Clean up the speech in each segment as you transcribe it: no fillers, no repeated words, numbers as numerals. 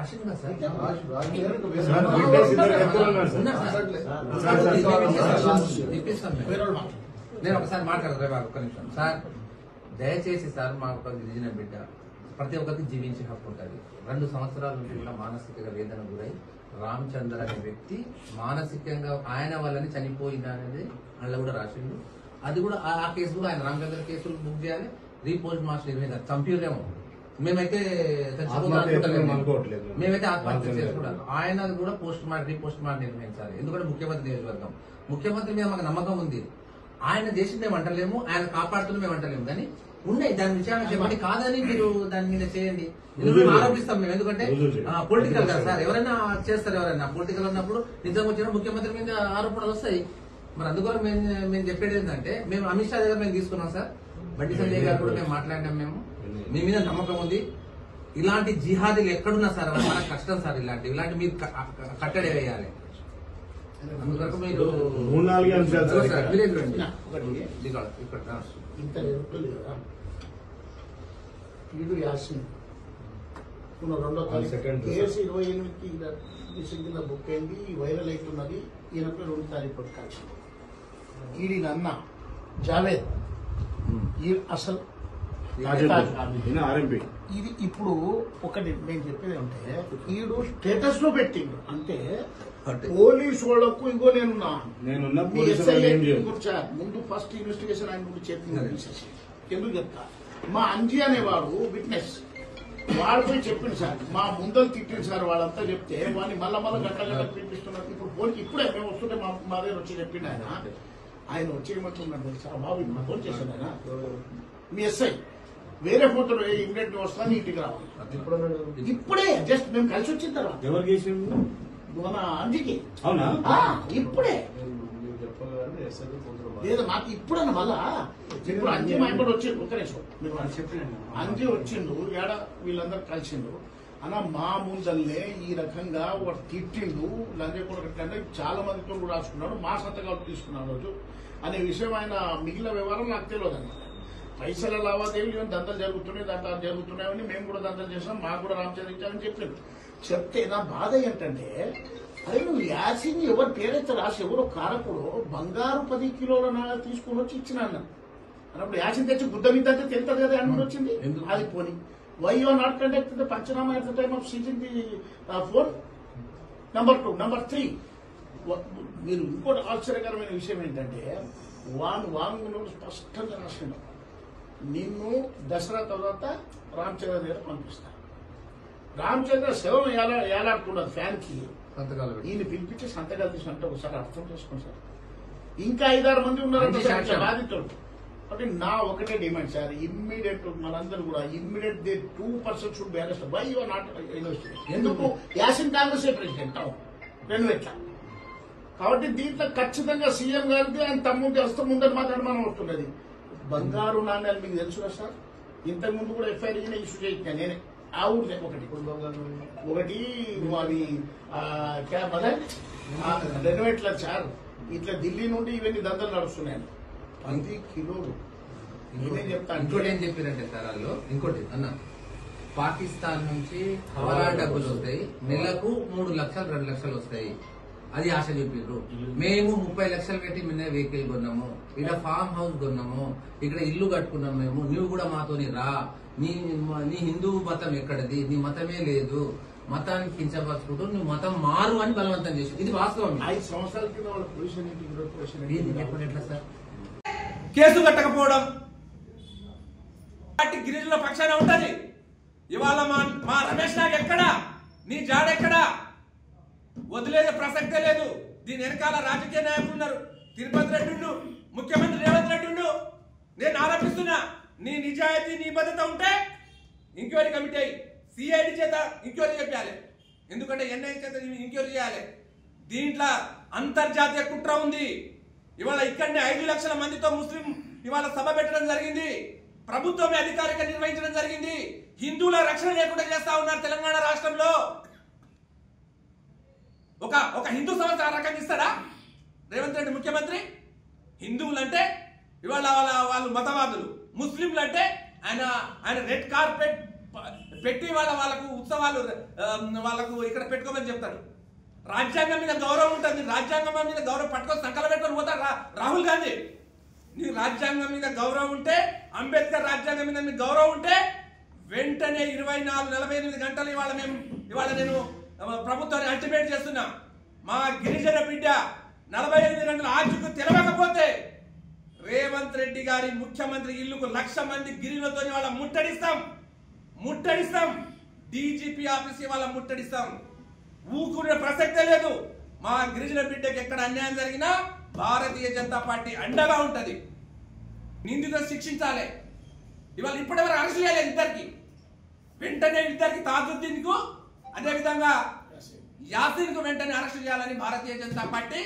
రాసిందా sir? నేను ఒకసారి మాట్లాడతా ఒక్క నిమిషం సార్. దయచేసి సార్ మా ఒక గిరిజన బిడ్డ ప్రతి ఒక్కరికి జీవించే హక్కు ఉంటుంది. 2 సంవత్సరాల నుంచి కూడా మానసిక వేదన గురై రామచంద్ర అనే వ్యక్తి మానసికంగా ఆయన వల్లని చనిపోయిందనేది అందులో కూడా రాసిండు. అది కూడా ఆ కేసు కూడా ఆయన రామచంద్ర కేసులు బుక్ చేయాలి. రీపోస్ట్ మాస్టర్ చంపిరేమో మేమైతే ఆత్మహత్య చేసుకుంటాం. ఆయన కూడా రీపోస్ట్ మార్టం నిర్వహించాలి. ఎందుకంటే ముఖ్యమంత్రి నియోజకవర్గం, ముఖ్యమంత్రి మీద మాకు నమ్మకం ఉంది. ఆయన దేశం మేము అంటలేము, ఆయన కాపాడుతున్న మేము అంటలేము, కానీ ఉన్నాయి దాని విషయాన్ని చెప్పండి. కాదని మీరు దాని మీద చేయండి, ఆరోపిస్తాం మేము. ఎందుకంటే పొలిటికల్ కదా సార్, ఎవరైనా చేస్తారు. ఎవరైనా పొలిటికల్ ఉన్నప్పుడు నిజంగా వచ్చిన ముఖ్యమంత్రి మీద ఆరోపణలు వస్తాయి. మరి అందువల్ల మేము చెప్పేది ఏంటంటే, మేము అమిత్ షా దగ్గర మేము తీసుకున్నాం సార్. బండి సంజయ్ గారు కూడా మేము మాట్లాడినాం. మేము మీ మీద నమ్మకం ఉంది. ఇలాంటి జిహాదీలు ఎక్కడున్నా సార్ మనకు కష్టం సార్. ఇలాంటి మీరు కట్టడి వేయాలి. అందువరకు మీరు 3-4 అంశాలు ఈడు యాసిన్ రెండో కేసు 28కి కింద బుక్ అయింది, వైరల్ అవుతున్నది. ఈయనపై 2 తారీఖు కలిసి ఈడి అన్న జావేద్ అసలు ఇది ఇప్పుడు ఒకటి నేను చెప్పేది అంటే, ఈడు స్టేటస్ లో పెట్టిండు అంటే పోలీసు వాళ్ళకు ఇంకో ముందు ఫస్ట్ ఇన్వెస్టిగేషన్ ఆయన ముందు చెప్పింది. ఎందుకు చెప్తా, మా అంజీ అనేవాడు విట్నెస్, వాడు పోయి చెప్పింది సార్, మా ముందలు తిట్టింది సార్ వాళ్ళంతా చెప్తే వాడిని మళ్ళా గట్ల పిలిపిస్తున్నారు. ఇప్పుడు పోలీసు ఇప్పుడే మేము వస్తుంటే మా దగ్గర వచ్చి చెప్పింది. ఆయన వచ్చేయమంటున్నాడు తెలుసా బాబు, మా ఫోన్ చేశాను ఆయన మీ ఎస్ఐ వేరే ఫోటోలు ఇమ్మీడియట్ వస్తాను ఇంటికి రావాలి. ఇప్పుడే జస్ట్ మేము కలిసి వచ్చిన తర్వాత మన అంజికి ఇప్పుడే లేదు మాకు ఇప్పుడన్నా మళ్ళా ఇప్పుడు అంజీ మా ఇంట్లో వచ్చి అంజీ వచ్చిండు ఏడ వీళ్ళందరూ కలిసిండు అన్న మా ముందల్లే ఈ రకంగా వాడు తిట్టిండు లంజే కూడా చాలా మందితో కూడా రాసుకున్నాడు, మా సంతకాలు తీసుకున్నాడు రోజు అనే విషయం ఆయన మిగిలిన వ్యవహారం నాకు తెలియదు అన్నమాట. పైసల లావాదేవీలు దంతలు జరుగుతున్నాయి, దంతాలు జరుగుతున్నాయని మేము కూడా దంతలు చేసాం, మాకు కూడా రామచంద్ర ఇచ్చామని చెప్పారు. చెప్తే నా బాధ ఏంటంటే, అరే నువ్వు యాసిన్ ఎవరి పేరైతే రాసి ఎవరో కారకుడు బంగారు 10 కిలోల తీసుకుని వచ్చి ఇచ్చిన అన్నప్పుడు యాసిన్ తెచ్చి గుద్ద మీద అంటే తెలుస్తుంది కదా అని వచ్చింది. అది పోనీ why you are not conduct the panchanama at the time of seizing the phone. Number 2. Number 3, మీరు ఇంకోటి ఆశ్చర్యకరమైన విషయం ఏంటంటే, వాంగ్మూలంలో స్పష్టంగా రాసిన నిన్ను దసరా తర్వాత రామచంద్ర దగ్గర పంపిస్తా. రామచంద్ర శవం ఏలాడుతున్నది ఫ్యాన్ కి, ఈయన పిలిపించి సంతకాలు తీసుకుంటే ఒకసారి అర్థం చేసుకోండి సార్. ఇంకా 5-6 మంది ఉన్నారు బాధితులు. అంటే నా ఒకటే డిమాండ్ సార్, ఇమ్మీడియట్ మనందరూ కూడా immediate they 2% should be arrest. Why you are not investigation? ఎందుకు యాసిన్ కాంగ్రెస్ ప్రెసిడెంట్ ఎట్లా? కాబట్టి దీంట్లో ఖచ్చితంగా సీఎం గారికి ఆయన తమ్ముడి హస్తం ఉందని మాకు అనుమానం వస్తున్నది. బంగారు నాణ్యాలు మీకు తెలుసు కదా సార్, ఇంతకు ముందు కూడా ఎఫ్ఐఆర్ ఇష్యూ చేయించాను నేనే. ఆ ఊరు ఒకటి అది రెనోవేట్లేదు సార్. ఇట్లా ఢిల్లీ నుండి ఇవన్నీ దందలు నడుస్తున్నాయి. 10 కిలోలు నేనేం చెప్తాను. ఇంకోటి ఏం చెప్పారంటే సార్ వాళ్ళు, ఇంకోటి అన్న పాకిస్తాన్ నుంచి హవాలా డబ్బులు వస్తాయి, నెలకు 3 లక్షలు 2 లక్షలు వస్తాయి. అది ఆశ చూపిర్రు. మేము 30 లక్షలు పెట్టి మిన్న వెహికల్ కొన్నాము, ఇక్కడ ఫామ్ హౌస్ కొన్నాము, ఇక్కడ ఇల్లు కట్టుకున్నాము. మేము నువ్వు కూడా మాతోని రా, నీ హిందూ మతం ఎక్కడది, నీ మతమే లేదు, మతానికి కించపరుచుకుంటూ నువ్వు మతం మారు అని బలవంతం చేసి, ఇది వాస్తవం. 5 సంవత్సరాల కింద వాళ్ళ పొజిషన్ చెప్పండి ఎట్లా సార్? కేసు కట్టకపోవడం గిరిజనుల పక్షాన ఉంటది. ఇవాళ మా రమేష్ నాగ్ ఎక్కడా, నీ జాడెక్కడా, వదిలేదే ప్రసక్తే లేదు. దీని వెనకాల రాజకీయ నాయకులు ఉన్నారు. తిరుపతి రెడ్డి, ముఖ్యమంత్రి రేవంత్ రెడ్డి. నేను ఆరోపిస్తున్నా, నీ నిజాయితీ నిబద్ధత ఉంటే ఎంక్వైరీ కమిటీ అయ్యి సిఐడి చేత ఎంక్వైరీ చేయాలి. ఎందుకంటే ఎన్ఐ చేత ఎంక్వైరీ చేయాలి. దీంట్లో అంతర్జాతీయ కుట్ర ఉంది. ఇవాళ ఇక్కడనే 5 లక్షల మందితో ముస్లిం ఇవాళ సభ పెట్టడం జరిగింది. ప్రభుత్వమే అధికారికంగా నిర్వహించడం జరిగింది. హిందువుల రక్షణ లేకుండా చేస్తా ఉన్నారు తెలంగాణ రాష్ట్రంలో. ఒక హిందూ సంస్థ ఆ రకంగా ఇస్తాడా రేవంత్ రెడ్డి ముఖ్యమంత్రి? హిందువులంటే ఇవాళ వాళ్ళు మతవాదులు, ముస్లింలు అంటే ఆయన రెడ్ కార్పెట్ పెట్టి వాళ్ళకు ఉత్సవాలు వాళ్ళకు ఇక్కడ పెట్టుకోమని చెప్తాడు. రాజ్యాంగం మీద గౌరవం ఉంటుంది. రాజ్యాంగం మీద గౌరవం పట్టుకొని సంకలం పెట్టుకొని పోతాడు రాహుల్ గాంధీ. నీకు రాజ్యాంగం మీద గౌరవం ఉంటే, అంబేద్కర్ రాజ్యాంగం మీద మీకు గౌరవం ఉంటే వెంటనే 24-48 గంటలు ఇవాళ నేను ప్రభుత్వాన్ని అల్టిమేట్ చేస్తున్నా. మా గిరిజన బిడ్డ 48 గంటల ఆచూకు తెలవకపోతే రేవంత్ రెడ్డి గారి ముఖ్యమంత్రి ఇల్లుకు 1,00,000 మంది గిరిజనులతో వాళ్ళ ముట్టడిస్తాం. డీజీపీ ఆఫీస్ వాళ్ళ ముట్టడిస్తాం. ఊకునే ప్రసక్తే లేదు. మా గిరిజన బిడ్డకి ఎక్కడ అన్యాయం జరిగినా భారతీయ జనతా పార్టీ అండగా ఉంటది. నిందితులను శిక్షించాలి. ఇవాళ ఇప్పటివరకు అరెస్ట్ చేయాలి ఇద్దరికి. వెంటనే ఇద్దరికి తాజుద్దీన్ కు అదేవిధంగా యాసిన్ కు వెంటనే అరెస్ట్ చేయాలని భారతీయ జనతా పార్టీ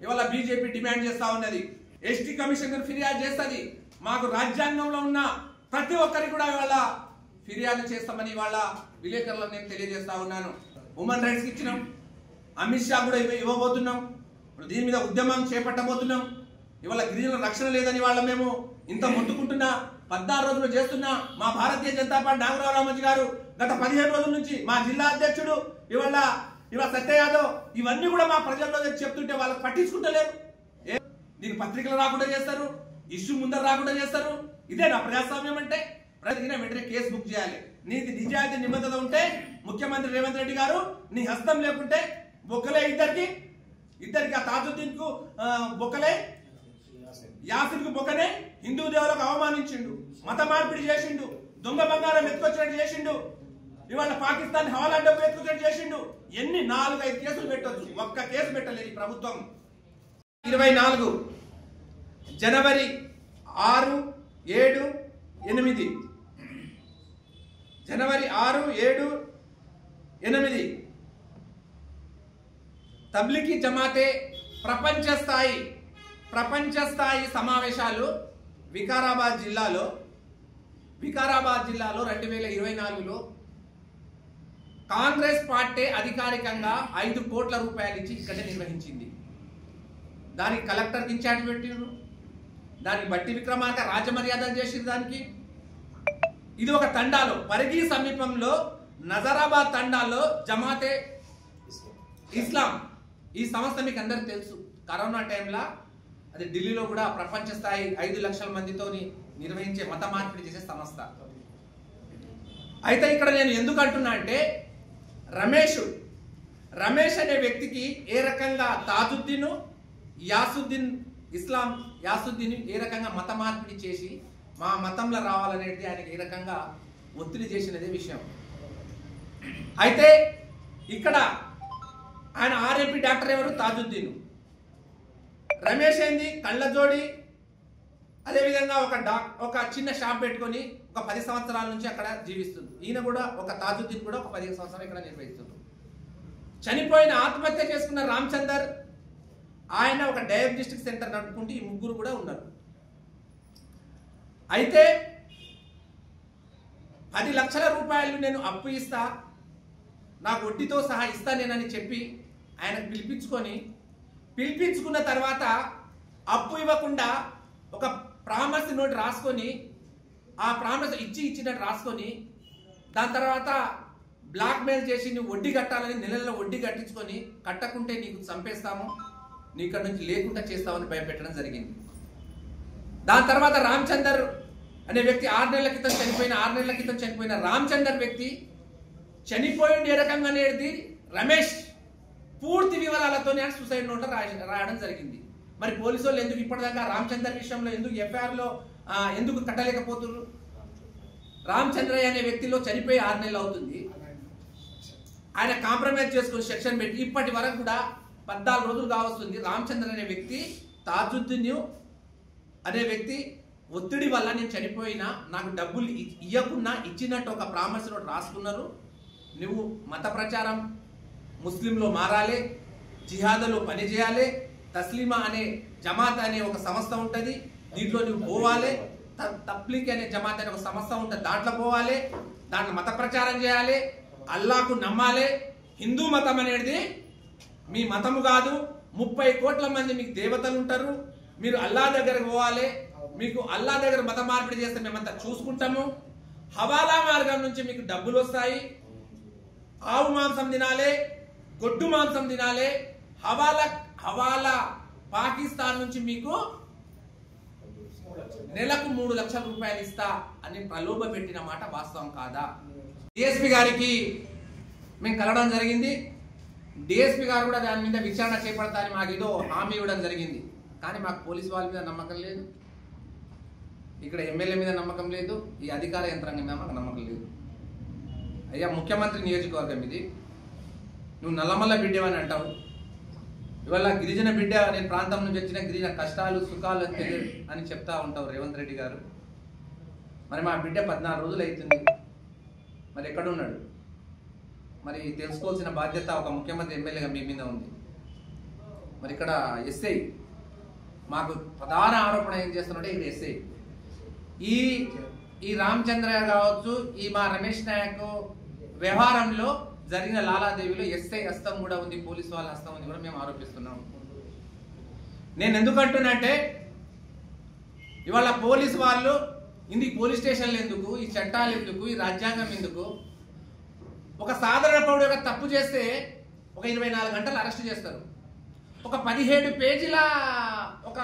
ఇవాళ బీజేపీ డిమాండ్ చేస్తా ఉన్నది. ఎస్టీ కమిషన్ ఫిర్యాదు చేస్తుంది. మాకు రాజ్యాంగంలో ఉన్న ప్రతి ఒక్కరికి కూడా ఇవాళ ఫిర్యాదు చేస్తామని ఇవాళ విలేకరులను నేను తెలియజేస్తా ఉన్నాను. హ్యూమన్ రైట్స్ ఇచ్చినాం, అమిత్ షా కూడా ఇవ్వబోతున్నాం. దీని మీద ఉద్యమం చేపట్టబోతున్నాం. ఇవాళ గిరిజనుల రక్షణ లేదని వాళ్ళ మేము ఇంత మొత్తుకుంటున్నా 16 రోజులు చేస్తున్నా. మా భారతీయ జనతా పార్టీ నాగరావు రామోజీ గారు గత 15 రోజుల నుంచి, మా జిల్లా అధ్యక్షుడు ఇవాళ సత్య యాదవ్ ఇవన్నీ కూడా మా ప్రజల్లో చెప్తుంటే వాళ్ళకి పట్టించుకుంటలేరు. దీని పత్రికలు రాకుండా చేస్తారు, ఇష్యూ ముందర రాకుండా చేస్తారు. ఇదే నా ప్రజాస్వామ్యం అంటే. వెంటనే కేసు బుక్ చేయాలి. నీది నిజాయితీ నిబద్ధత ఉంటే ముఖ్యమంత్రి రేవంత్ రెడ్డి గారు నీ హస్తం లేకుంటే బొక్కలే ఇద్దరికి ఆ తాజుద్దీన్ కు బొక్కలే, యాసిన్ కు బొక్కనే. హిందూ దేవులకు అవమానించిండు, మత మార్పిడి చేసిండు, దొంగ బంగారం ఎత్తుకొచ్చినట్టు చేసిండు, ఇవాళ పాకిస్తాన్ హవాలా డబ్బు ఎత్తుకొచ్చినట్టు చేసిండు. ఎన్ని 4-5 కేసులు పెట్టొచ్చు, ఒక్క కేసు పెట్టలేదు ఈ ప్రభుత్వం. 24 జనవరి 6, 7, 8 జనవరి 6, 7, 8 తబ్లిగీ జమాతే ప్రపంచ స్థాయి సమావేశాలు వికారాబాద్ జిల్లాలో 2024లో కాంగ్రెస్ పార్టీ అధికారికంగా 5 కోట్ల రూపాయలు ఇచ్చి ఇక్కడ నిర్వహించింది. దానికి కలెక్టర్కి ఇన్ఛార్జ్ పెట్టిండ్రు. దానికి బట్టి విక్రమార్క రాజమర్యాదలు చేసింది. దానికి ఇది ఒక తండాలో, పరిగి సమీపంలో నజరాబాద్ తండాలో జమాతే ఇస్లాం ఈ సంస్థ మీకు అందరికి తెలుసు. కరోనా టైంలో అది ఢిల్లీలో కూడా ప్రపంచ స్థాయి 5 లక్షల మందితో నిర్వహించే మత మార్పిడి చేసే సంస్థ. అయితే ఇక్కడ నేను ఎందుకు అంటున్నా అంటే రమేష్ అనే వ్యక్తికి ఏ రకంగా తాజుద్దీన్ యాసుద్దీన్ ఏ రకంగా మత మార్పిడి చేసి మా మతంలో రావాలనేది ఆయనకి ఏ రకంగా ఒత్తిడి చేసినదే విషయం. అయితే ఇక్కడ ఆయన ఆర్ఎంపీ డాక్టర్ ఎవరు? తాజుద్దీన్. రమేష్ ఏంది కళ్ళజోడి, అదేవిధంగా ఒక చిన్న షాప్ పెట్టుకొని ఒక 10 సంవత్సరాల నుంచి అక్కడ జీవిస్తుంది. ఈయన కూడా తాజుద్దీన్ కూడా ఒక 15 సంవత్సరాలు ఇక్కడ నిర్వహిస్తుంది. చనిపోయిన ఆత్మహత్య చేసుకున్న రామచందర్ ఆయన ఒక డయాగ్నోస్టిక్ సెంటర్ నడుపుకుంటూ ఈ ముగ్గురు కూడా ఉన్నారు. అయితే 10 లక్షల రూపాయలు నేను అప్పు ఇస్తా, నాకు వడ్డీతో సహా ఇస్తా నేనని చెప్పి ఆయన పిలిపించుకున్న తర్వాత అప్పు ఇవ్వకుండా ఒక ప్రామిస్ నోట్ రాసుకొని, ఆ ప్రామిస్ ఇచ్చినట్టు రాసుకొని, దాని తర్వాత బ్లాక్మెయిల్ చేసి నువ్వు వడ్డీ కట్టాలని నెలలో వడ్డీ కట్టించుకొని, కట్టకుంటే నీకు చంపేస్తాము, నీ ఇక్కడ నుంచి లేకుండా చేస్తామని భయపెట్టడం జరిగింది. దాని తర్వాత రామచందర్ అనే వ్యక్తి 6 నెలల క్రితం చనిపోయిన రామచందర్ వ్యక్తి చనిపోయింది ఏ రకంగా అనేది రమేష్ పూర్తి వివరాలతో సూసైడ్ నోట్ రాయడం జరిగింది. మరి పోలీసు వాళ్ళు ఎందుకు ఇప్పటిదాకా రామచందర్ విషయంలో ఎందుకు ఎఫ్ఐఆర్లో ఎందుకు కట్టలేకపోతున్నారు? రామచంద్రయ్య అనే వ్యక్తిలో చనిపోయి 6 నెలలు అవుతుంది. ఆయన కాంప్రమైజ్ చేసుకుని సెక్షన్ పెట్టి ఇప్పటి వరకు కూడా 14 రోజులు కావస్తుంది. రామచంద్ర అనే వ్యక్తి తాజుద్దీన్ అనే వ్యక్తి ఒత్తిడి వల్ల నేను చనిపోయినా నాకు డబ్బులు ఇవ్వకుండా ఇచ్చినట్టు ఒక ప్రామిస్ నోట్ రాసుకున్నారు. నువ్వు మత ప్రచారం ముస్లింలో మారాలి, జిహాదులో పనిచేయాలి, తస్లీమా అనే జమాత్ అనే ఒక సంస్థ ఉంటుంది, దీంట్లో నువ్వు పోవాలి, తబ్లిగ్ అనే జమాత్ అనే ఒక సంస్థ ఉంటుంది, దాంట్లో పోవాలి, దాంట్లో మత ప్రచారం చేయాలి, అల్లాకు నమ్మాలి. హిందూ మతం అనేది మీ మతము కాదు, 30 కోట్ల మంది మీకు దేవతలు ఉంటారు, మీరు అల్లా దగ్గరకు పోవాలి, మీకు అల్లా దగ్గర మత మార్పిడి చేస్తే మేమంతా చూసుకుంటాము, హవాలా మార్గం నుంచి మీకు డబ్బులు వస్తాయి. ఆవు మాంసం తినాలి, గొడ్డు మాంసం తినాలి. హవాలా పాకిస్తాన్ నుంచి మీకు నెలకు 3 లక్షల రూపాయలు ఇస్తా అని ప్రలోభ పెట్టిన మాట వాస్తవం కాదా? డిఎస్పీ గారికి మేము కలవడం జరిగింది. డిఎస్పీ గారు కూడా దాని మీద విచారణ చేపడతారని మాకు ఏదో హామీ ఇవ్వడం జరిగింది. కానీ మాకు పోలీసు వాళ్ళ మీద నమ్మకం లేదు, ఇక్కడ ఎమ్మెల్యే మీద నమ్మకం లేదు, ఈ అధికార యంత్రాంగం మీద మాకు నమ్మకం లేదు. అయ్యా ముఖ్యమంత్రి నియోజకవర్గం ఇది, నువ్వు నల్లమల్ల బిడ్డవని అంటావు. ఇవాళ గిరిజన బిడ్డ అనే ప్రాంతం నుంచి వచ్చిన గిరిజన కష్టాలు సుఖాలు అని చెప్తా ఉంటావు రేవంత్ రెడ్డి గారు. మరి మా బిడ్డ 14 రోజులు అవుతుంది, మరి ఎక్కడున్నాడు? మరి తెలుసుకోవాల్సిన బాధ్యత ఒక ముఖ్యమంత్రి ఎమ్మెల్యేగా మీ మీద ఉంది. మరి ఇక్కడ ఎస్ఐ మాకు ప్రధాన ఆరోపణ ఏం చేస్తున్నాడే ఇది ఎస్ఐ. ఈ రామచంద్ర కావచ్చు, ఈ మా రమేష్ నాయక్ వ్యవహారంలో జరిగిన లాలాదేవిలో ఎస్ఐ హస్తం కూడా ఉంది, పోలీసు వాళ్ళ హస్తం ఉంది కూడా మేము ఆరోపిస్తున్నాం. నేను ఎందుకు అంటున్నానంటే ఇవాళ పోలీసు వాళ్ళు ఇందుకు పోలీస్ స్టేషన్లు ఎందుకు, ఈ చట్టాలు ఎందుకు, ఈ రాజ్యాంగం ఎందుకు? ఒక సాధారణ పౌరుడు యొక్క తప్పు చేస్తే ఒక 24 గంటలు అరెస్ట్ చేస్తారు. ఒక 17 పేజీల ఒక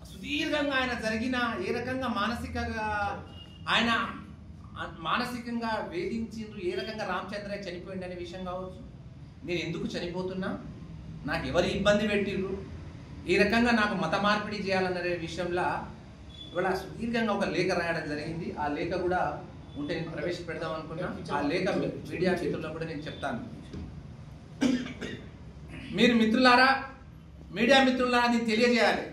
సుదీర్ఘంగా ఆయన జరిగిన ఏ రకంగా మానసికంగా వేధించిండ్రు, ఏ రకంగా రామచంద్ర చనిపోయింది అనే విషయం కావచ్చు, నేను ఎందుకు చనిపోతున్నా, నాకు ఎవరు ఇబ్బంది పెట్టిర్రు, ఈ రకంగా నాకు మత మార్పిడి చేయాలనే విషయంలో ఇవాళ సుదీర్ఘంగా ఒక లేఖ రాయడం జరిగింది. ఆ లేఖ కూడా ఉంటే నేను ప్రవేశపెడదాం అనుకున్నా. ఆ లేఖ మీడియా మిత్రుల్లో కూడా నేను చెప్తాను. మీరు మిత్రులారా, మీడియా మిత్రులారా అది తెలియజేయాలి.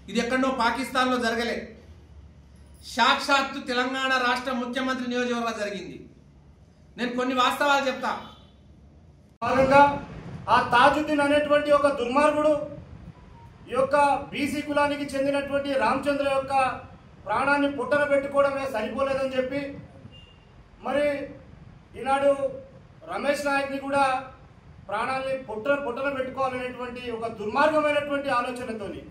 ఇది ఎక్కడో పాకిస్తాన్లో జరగలే, సాక్షాత్తు తెలంగాణ రాష్ట్ర ముఖ్యమంత్రి నియోజకవర్గంలో జరిగింది. నేను కొన్ని వాస్తవాలు చెప్తా. భాగంగా ఆ తాజుద్దీన్ అనేటువంటి ఒక దుర్మార్గుడు ఈ యొక్క బీసీ కులానికి చెందినటువంటి రామచంద్ర యొక్క ప్రాణాన్ని పుట్టన పెట్టుకోవడమే సరిపోలేదని చెప్పి మరి ఈనాడు రమేష్ నాయక్ని కూడా ప్రాణాన్ని పుట్టన పెట్టుకోవాలనేటువంటి ఒక దుర్మార్గమైనటువంటి ఆలోచనతోని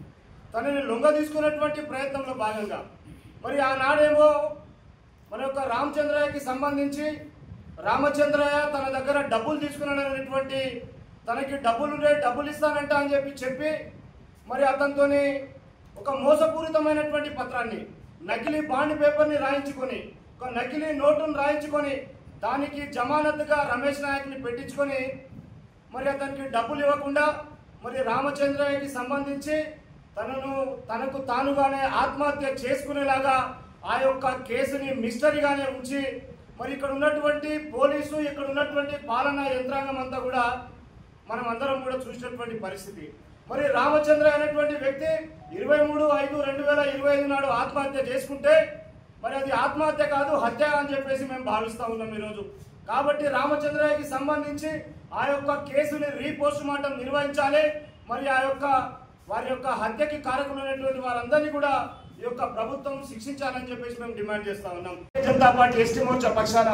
తనని లొంగ తీసుకున్నటువంటి ప్రయత్నంలో భాగంగా మరి ఆనాడేమో మన యొక్క రామచంద్రయ్యకి సంబంధించి రామచంద్రయ్య తన దగ్గర డబ్బులు తీసుకున్నాడనేటువంటి, తనకి డబ్బులు ఇస్తానంట అని చెప్పి మరి అతనితోని ఒక మోసపూరితమైనటువంటి పత్రాన్ని, నకిలీ బాండ్ పేపర్ని రాయించుకొని, ఒక నకిలీ నోటును రాయించుకొని దానికి జమానత్తుగా రమేష్ నాయక్ని పెట్టించుకొని మరి అతనికి డబ్బులు ఇవ్వకుండా మరి రామచంద్రయ్యకి సంబంధించి తనకు తానుగానే ఆత్మహత్య చేసుకునేలాగా ఆ యొక్క కేసుని మిస్టరీగానే ఉంచి మరి ఇక్కడ ఉన్నటువంటి పోలీసు, ఇక్కడ ఉన్నటువంటి పాలనా యంత్రాంగం అంతా కూడా మనం అందరం కూడా చూసినటువంటి పరిస్థితి. మరి రామచంద్ర అనేటువంటి వ్యక్తి 23/5/2025 నాడు ఆత్మహత్య చేసుకుంటే మరి అది ఆత్మహత్య కాదు, హత్య అని చెప్పేసి మేము భావిస్తా ఉన్నాం ఈరోజు. కాబట్టి రామచంద్రయ్యకి సంబంధించి ఆ యొక్క కేసుని రీపోస్ట్ మార్టం నిర్వహించాలి. మరి వారి యొక్క హత్యకి కారకులైనటువంటి వారందరినీ కూడా ఈ యొక్క ప్రభుత్వం శిక్షించాలని చెప్పేసి మేము డిమాండ్ చేస్తా ఉన్నాం. జనతా పార్టీ ఎస్టీ మోర్చా పక్షాన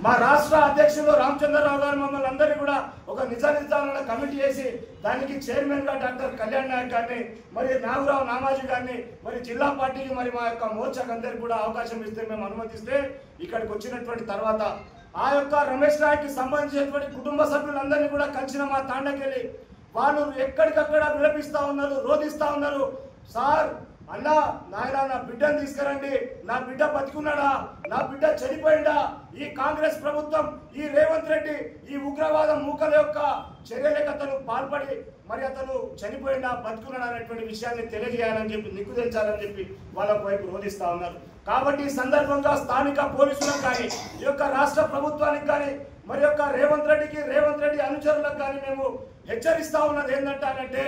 మా రాష్ట్ర అధ్యక్షులు రామచంద్రరావు గారు మమ్మల్ని అందరినీ కూడా ఒక నిజ నిర్ధారణ కమిటీ చేసి దానికి చైర్మన్ గా డాక్టర్ కళ్యాణ్ నాయక్ గారిని, మరి నాగరావు నామాజీ గారిని, మరి జిల్లా పార్టీకి మరి మా యొక్క మోర్చాకి అందరికి కూడా అవకాశం ఇస్తే మేము అనుమతిస్తే ఇక్కడికి వచ్చినటువంటి తర్వాత ఆ యొక్క రమేష్ నాయక్ కి సంబంధించినటువంటి కుటుంబ సభ్యులందరినీ కూడా కలిసిన మా తాండకెళ్ళి వాళ్ళు ఎక్కడికక్కడ విలపిస్తా ఉన్నారు, రోధిస్తా ఉన్నారు. సార్ అన్నా నాయన నా బిడ్డను తీసుకురండి, నా బిడ్డ బతికున్నాడా, నా బిడ్డ చనిపోయిందా, ఈ కాంగ్రెస్ ప్రభుత్వం, ఈ రేవంత్ రెడ్డి ఈ ఉగ్రవాద మూకల యొక్క చర్యలకు అతను పాల్పడి మరి అతను చనిపోయిందా బతుకున్నాడా అనేటువంటి విషయాన్ని తెలియజేయాలని చెప్పి, నిక్కు తెచ్చాలని చెప్పి వాళ్ళ వైపు రోధిస్తా ఉన్నారు. కాబట్టి ఈ సందర్భంగా స్థానిక పోలీసులకు కానీ, ఈ యొక్క రాష్ట్ర ప్రభుత్వానికి కానీ, మరి యొక్క రేవంత్ రెడ్డి అనుచరులకు కానీ మేము హెచ్చరిస్తా ఉన్నది ఏంటంటే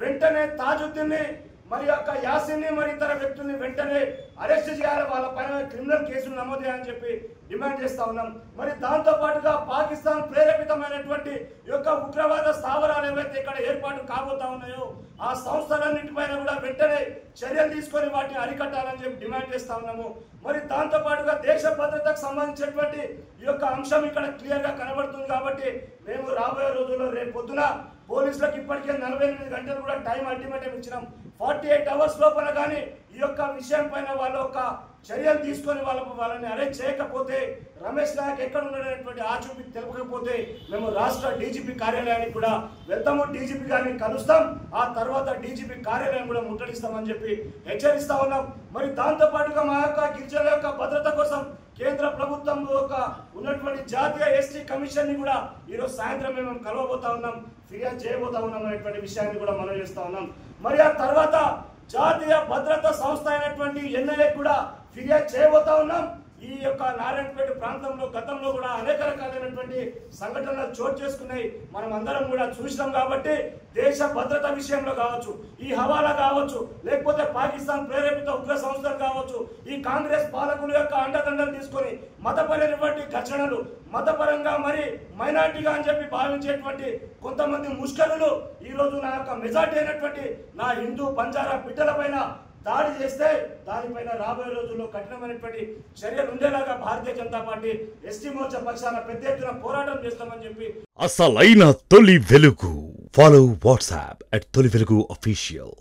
వెంటనే తాజుద్దీన్ని మరి యొక్క యాసిన్ని మరి ఇతర వ్యక్తుల్ని వెంటనే అరెస్ట్ చేయాలి, వాళ్ళ పైన క్రిమినల్ కేసులు నమోదు చేయాలని చెప్పి డిమాండ్ చేస్తా ఉన్నాం. మరి దాంతో పాటుగా పాకిస్తాన్ ప్రేరేపితమైనటువంటి ఈ యొక్క ఉగ్రవాద స్థావరాలు ఏవైతే ఇక్కడ ఏర్పాటు కాబోతా ఉన్నాయో ఆ సంస్థలన్నింటిపైన కూడా వెంటనే చర్యలు తీసుకొని వాటిని అరికట్టాలని చెప్పి డిమాండ్ చేస్తా ఉన్నాము. మరి దాంతో పాటుగా దేశ భద్రతకు సంబంధించినటువంటి ఈ యొక్క అంశం ఇక్కడ క్లియర్ గా కనబడుతుంది. కాబట్టి మేము రాబోయే రోజుల్లో రేపు పొద్దున పోలీసులకు ఇప్పటికే 48 గంటలు కూడా టైం అల్టిమేటం ఇచ్చినాం. 48 అవర్స్ లోపల కానీ ఈ యొక్క విషయం పైన వాళ్ళ యొక్క చర్యలు తీసుకొని వాళ్ళని అరెస్ట్ చేయకపోతే, రమేష్ నాయక్ ఎక్కడ ఉన్నటువంటి ఆచూపీ తెలపకపోతే మేము రాష్ట్ర డీజీపీ కార్యాలయానికి కూడా వెళ్తాము, డీజీపీ గారిని కలుస్తాం, ఆ తర్వాత డీజీపీ కార్యాలయం కూడా ముట్టడిస్తామని చెప్పి హెచ్చరిస్తా ఉన్నాం. మరి దాంతో పాటుగా మా యొక్క గిరిజనుల యొక్క భద్రత కోసం కేంద్ర ప్రభుత్వం ఉన్నటువంటి జాతీయ ఎస్టీ కమిషన్ ని కూడా ఈరోజు సాయంత్రం మేము కలవబోతా ఉన్నాం, ఫిర్యాదు చేయబోతా ఉన్నాం అనేటువంటి విషయాన్ని కూడా మనం చేస్తా ఉన్నాం. మరి ఆ తర్వాత జాతీయ భద్రతా సంస్థ అయినటువంటి ఎన్ఐఏ కూడా ఫిర్యాదు చేయబోతా ఉన్నాం. ఈ యొక్క నారాయణపేట ప్రాంతంలో గతంలో కూడా అనేక రకాలైనటువంటి సంఘటనలు చోటు చేసుకున్నాయి, మనం అందరం కూడా చూసినాం. కాబట్టి దేశ భద్రత విషయంలో కావచ్చు, ఈ హవాలా కావచ్చు, లేకపోతే పాకిస్తాన్ ప్రేరేపిత ఉగ్ర సంస్థలు కావచ్చు, ఈ కాంగ్రెస్ పాలకుల యొక్క అండదండలు తీసుకొని మతపరమైనటువంటి ఘర్షణలు, మతపరంగా మరి మైనార్టీగా అని చెప్పి భావించేటువంటి కొంతమంది ముష్కరులు ఈ రోజు నా యొక్క మెజార్టీ అయినటువంటి నా హిందూ బంజారా బిడ్డల పైన దాడి చేస్తే దానిపైన రాబోయే రోజుల్లో కఠినమైనటువంటి చర్యలు ఉండేలాగా భారతీయ జనతా పార్టీ ఎస్టీ మోర్చా పక్షాన పెద్ద ఎత్తున పోరాటం చేస్తామని చెప్పి అసలైన తొలి వెలుగు. ఫాలో వాట్సాప్ @తొలి వెలుగు official.